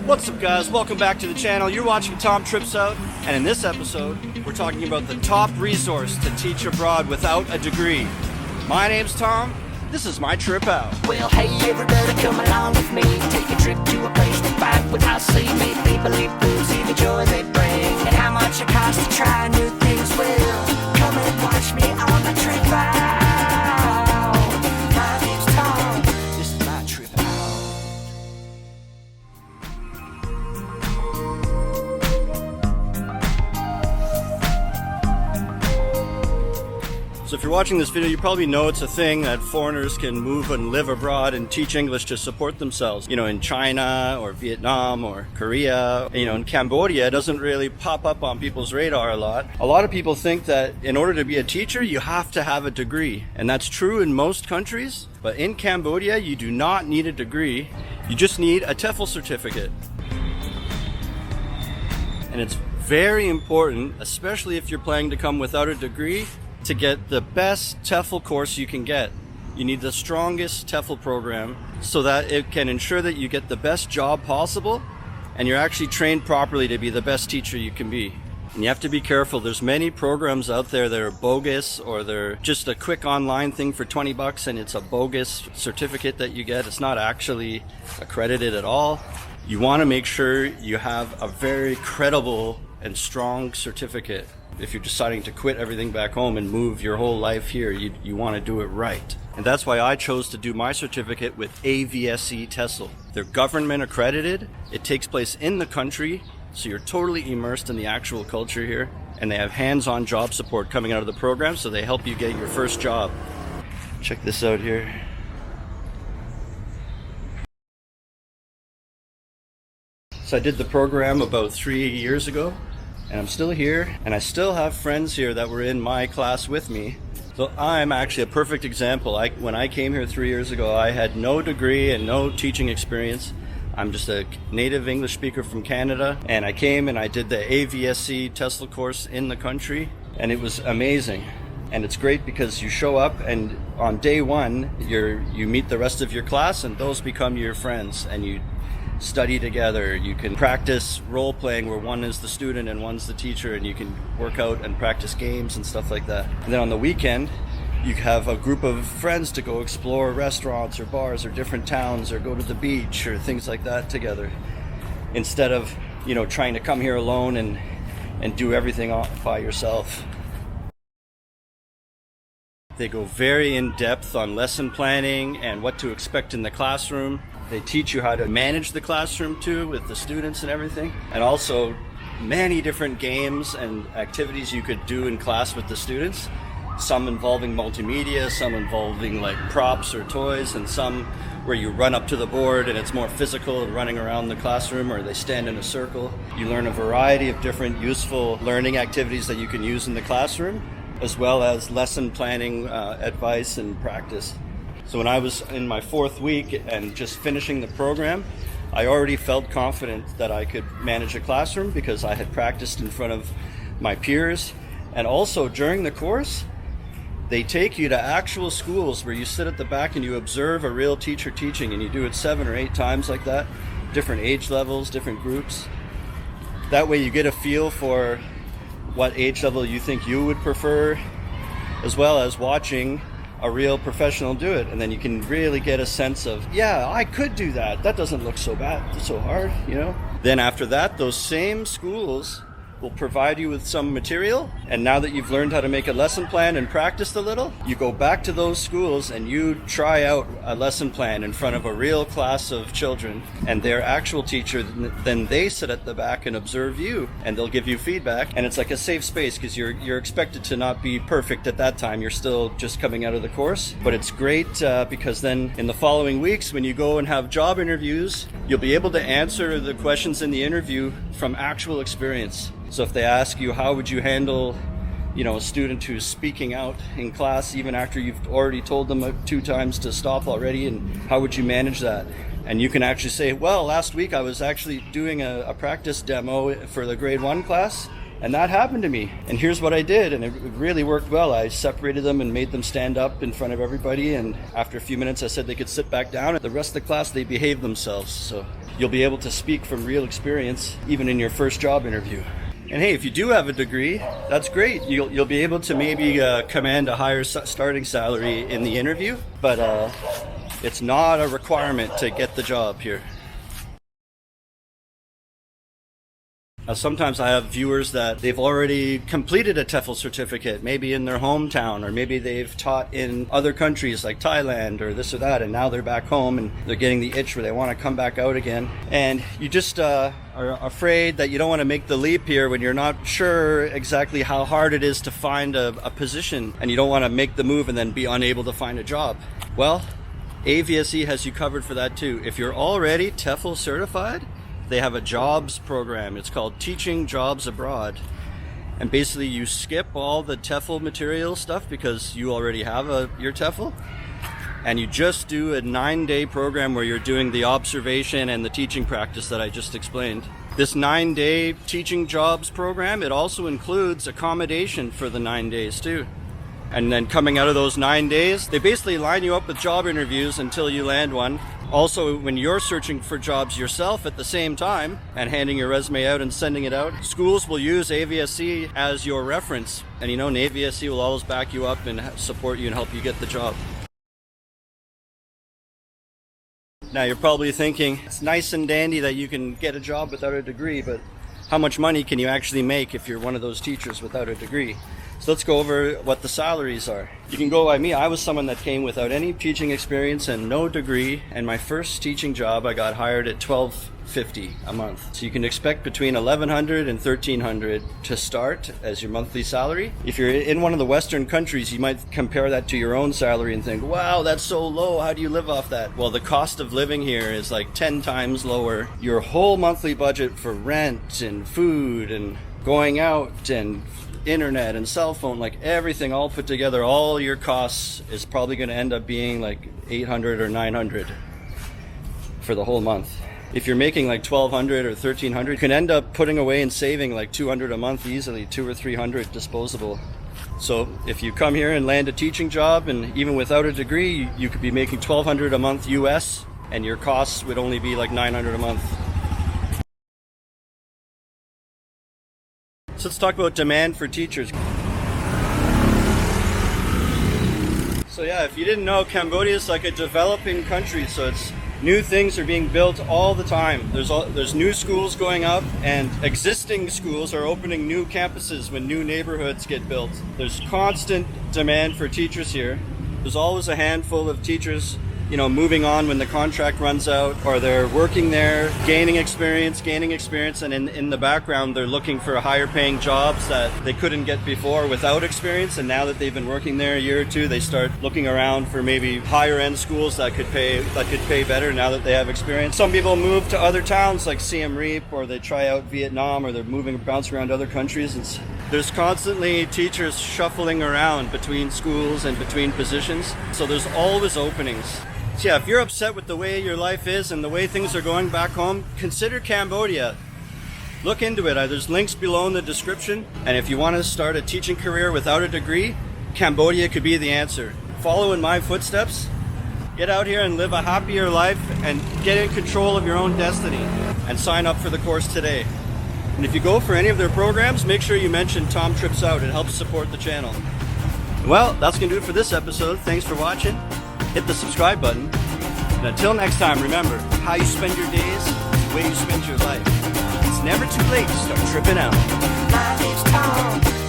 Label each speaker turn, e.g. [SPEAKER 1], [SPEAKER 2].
[SPEAKER 1] What's up, guys? Welcome back to the channel. You're watching Tom Trips Out, and in this episode we're talking about the top resource to teach abroad without a degree. My name's Tom. This is my trip out.
[SPEAKER 2] Well, hey everybody, come along with me. Take a trip to a place to find without see. Meet people, eat food, see the joy they bring, and how much it costs to try new things. Well, come and watch me on my trip out. My name's Tom. This is my trip out.
[SPEAKER 1] So if you're watching this video, you probably know it's a thing that foreigners can move and live abroad and teach English to support themselves. You know, in China or Vietnam or Korea, you know, in Cambodia, it doesn't really pop up on people's radar a lot. A lot of people think that in order to be a teacher, you have to have a degree. And that's true in most countries. But in Cambodia, you do not need a degree. You just need a TEFL certificate. And it's very important, especially if you're planning to come without a degree, to get the best TEFL course you can get. You need the strongest TEFL program so that it can ensure that you get the best job possible and you're actually trained properly to be the best teacher you can be. And you have to be careful. There's many programs out there that are bogus, or they're just a quick online thing for 20 bucks and it's a bogus certificate that you get. It's not actually accredited at all. You want to make sure you have a very credible and strong certificate. If you're deciding to quit everything back home and move your whole life here, you want to do it right. And that's why I chose to do my certificate with AVSE TESL. They're government accredited. It takes place in the country, so you're totally immersed in the actual culture here. And they have hands-on job support coming out of the program, so they help you get your first job. Check this out here. So I did the program about 3 years ago. And I'm still here, and I still have friends here that were in my class with me. So I'm actually a perfect example. When I came here 3 years ago, I had no degree and no teaching experience. I'm just a native English speaker from Canada, and I came and I did the AVSE TESL course in the country, and it was amazing. And it's great because you show up, and on day one, you meet the rest of your class, and those become your friends, and you study together. You can practice role playing where one is the student and one's the teacher, and you can work out and practice games and stuff like that. And then on the weekend, you have a group of friends to go explore restaurants or bars or different towns or go to the beach or things like that together, instead of, you know, trying to come here alone and do everything by yourself. They go very in depth on lesson planning and what to expect in the classroom. They teach you how to manage the classroom too, with the students and everything. And also many different games and activities you could do in class with the students. Some involving multimedia, some involving like props or toys, and some where you run up to the board and it's more physical, running around the classroom, or they stand in a circle. You learn a variety of different useful learning activities that you can use in the classroom, as well as lesson planning advice and practice. So when I was in my 4th week and just finishing the program, I already felt confident that I could manage a classroom because I had practiced in front of my peers. And also during the course, they take you to actual schools where you sit at the back and you observe a real teacher teaching, and you do it 7 or 8 times like that, different age levels, different groups. That way you get a feel for what age level you think you would prefer, as well as watching a real professional do it, and then you can really get a sense of, yeah, I could do that. That doesn't look so bad, so hard, you know? Then after that, those same schools will provide you with some material, and now that you've learned how to make a lesson plan and practiced a little, you go back to those schools and you try out a lesson plan in front of a real class of children, and their actual teacher, then they sit at the back and observe you, and they'll give you feedback. And it's like a safe space because you're expected to not be perfect at that time. You're still just coming out of the course, but it's great because then in the following weeks, when you go and have job interviews, you'll be able to answer the questions in the interview from actual experience. So if they ask you, how would you handle, you know, a student who's speaking out in class even after you've already told them 2 times to stop already, and how would you manage that? And you can actually say, well, last week I was actually doing a practice demo for the grade 1 class, And that happened to me. And here's what I did, and it really worked well. I separated them and made them stand up in front of everybody, and after a few minutes I said they could sit back down. The rest of the class, they behaved themselves. So you'll be able to speak from real experience even in your first job interview. And hey, if you do have a degree, that's great. You'll be able to maybe command a higher starting salary in the interview, but it's not a requirement to get the job here. Sometimes I have viewers that they've already completed a TEFL certificate, maybe in their hometown, or maybe they've taught in other countries like Thailand or this or that, and now they're back home and they're getting the itch where they want to come back out again. And you just are afraid that you don't want to make the leap here when you're not sure exactly how hard it is to find a position, and you don't want to make the move and then be unable to find a job. Well, AVSE has you covered for that too. If you're already TEFL certified, they have a jobs program. It's called Teaching Jobs Abroad. And basically you skip all the TEFL material stuff because you already have your TEFL. And you just do a 9-day program where you're doing the observation and the teaching practice that I just explained. This 9-day teaching jobs program, it also includes accommodation for the 9 days too. And then coming out of those 9 days, they basically line you up with job interviews until you land one. Also, when you're searching for jobs yourself at the same time and handing your resume out and sending it out, schools will use AVSE as your reference. And you know, AVSE will always back you up and support you and help you get the job. Now you're probably thinking, it's nice and dandy that you can get a job without a degree, but how much money can you actually make if you're one of those teachers without a degree? So let's go over what the salaries are. You can go by me. I was someone that came without any teaching experience and no degree, and my first teaching job I got hired at $12.50 a month. So you can expect between $1,100 and $1,300 to start as your monthly salary. If you're in one of the Western countries, you might compare that to your own salary and think, wow, that's so low, how do you live off that? Well, the cost of living here is like 10 times lower. Your whole monthly budget for rent and food and going out and internet and cell phone, like everything all put together, all your costs is probably going to end up being like $800 or $900 for the whole month. If you're making like $1,200 or $1,300, you can end up putting away and saving like $200 a month easily, $200 or $300 disposable. So if you come here and land a teaching job, and even without a degree, you could be making $1,200 a month US, and your costs would only be like $900 a month. So let's talk about demand for teachers. So yeah, if you didn't know, Cambodia is like a developing country, so it's new things are being built all the time. There's new schools going up, and existing schools are opening new campuses when new neighborhoods get built. There's constant demand for teachers here. There's always a handful of teachers, you know, moving on when the contract runs out, or they're working there, gaining experience, and in the background they're looking for higher paying jobs that they couldn't get before without experience, and now that they've been working there a year or two, they start looking around for maybe higher end schools that could pay better now that they have experience. Some people move to other towns like Siem Reap, or they try out Vietnam, or they're bouncing around other countries. There's constantly teachers shuffling around between schools and between positions, so there's always openings. So yeah, if you're upset with the way your life is and the way things are going back home, consider Cambodia. Look into it. There's links below in the description. And if you want to start a teaching career without a degree, Cambodia could be the answer. Follow in my footsteps. Get out here and live a happier life and get in control of your own destiny. And sign up for the course today. And if you go for any of their programs, make sure you mention Tom Trips Out. It helps support the channel. Well, that's going to do it for this episode. Thanks for watching. Hit the subscribe button. And until next time, remember, how you spend your days is the way you spend your life. It's never too late to start tripping out.
[SPEAKER 2] My name's Tom.